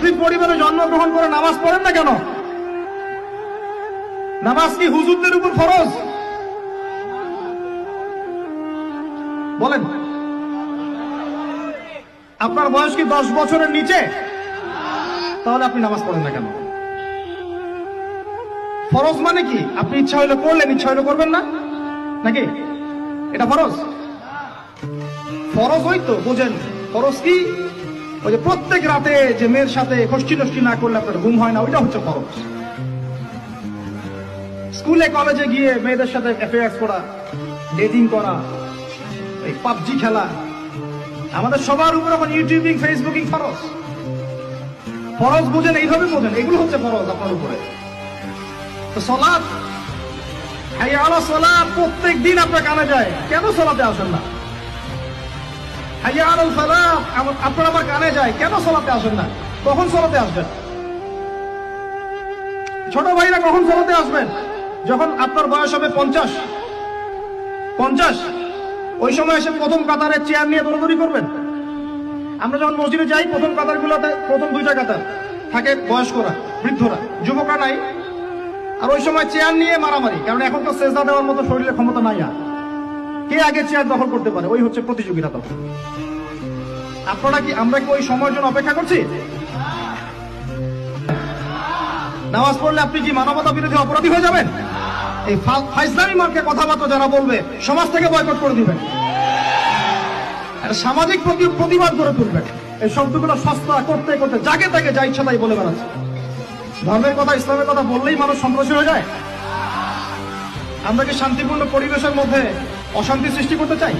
মুসলিম পরিবারে জন্মগ্রহণ করে নামাজ পড়েন না কেন? নামাজ কি হুজুরদের উপর ফরজ? বলেন, আপনার বয়স কি 10 বছরের নিচে? তাহলে আপনি নামাজ পড়েন না কেন? ফরজ মানে কি? আপনি ইচ্ছা হইলে করলেন, ইচ্ছা হইলে করবেন না, নাকি এটা ফরজ? ফরজ হইতো বোঝেন। ফরজ কি? ওই যে প্রত্যেক রাতে যে মেয়ের সাথে খষ্টি নষ্টি না করলে আপনার ঘুম হয় না, ওইটা হচ্ছে ফরজ। স্কুলে কলেজে গিয়ে মেয়েদের সাথে অ্যাফেয়ার্স করা, ডেটিং করা, এই পাবজি খেলা, আমাদের সবার উপর এখন ইউটিউবিং, ফেসবুকিং ফরজ। ফরজ বোঝেন, এইভাবে বোঝেন, এগুলো হচ্ছে ফরজ আপনার উপরে। তো সালাত, হাইয়া আলা সালাত প্রত্যেক দিন আপনার কানে যায়, কেন সালাতে আসেন না? হাইয়া আলাল ফালাহ আপনার আমার কানে যায়, কেন সালাতে আসেন না? কখন সালাতে আসবেন? ছোট ভাইরা কখন সালাতে আসবেন? যখন আপনার বয়স হবে 50, ওই সময় এসে প্রথম কাতারের চেয়ার নিয়ে দৌড়াদৌড়ি করবেন। আমরা যখন মসজিদে যাই, প্রথম কাতারগুলোতে প্রথম 2টা কাতার থাকে বয়স্করা, বৃদ্ধরা, যুবকরা নাই। আর ওই সময় চেয়ার নিয়ে মারামারি, কারণ এখন তো সেজদা দেওয়ার মতো শরীরের ক্ষমতা নাই। আর কে আগে চেয়ার দখল করতে পারে, ওই হচ্ছে প্রতিযোগিতা। তখন আপনারা কি, আমরা কি ওই সময়ের জন্য অপেক্ষা করছি? নামাজ পড়লে আপনি কি মানবতা বিরোধী অপরাধী হয়ে যাবেন? এই ফাইজলামি মার্কে কথাবার্তা যারা বলবে, সমাজ থেকে বয়কট করে দিবেন, সামাজিক প্রতিবাদ করে তুলবেন। এই শব্দগুলো সস্তা করতে করতে যাকে তাকে যা ইচ্ছা তাই বলে বেড়াচ্ছে। ধর্মের কথা, ইসলামের কথা বললেই মানুষ সন্ত্রাসী হয়ে যায়। আমরা কি শান্তিপূর্ণ পরিবেশের মধ্যে অশান্তি সৃষ্টি করতে চাই?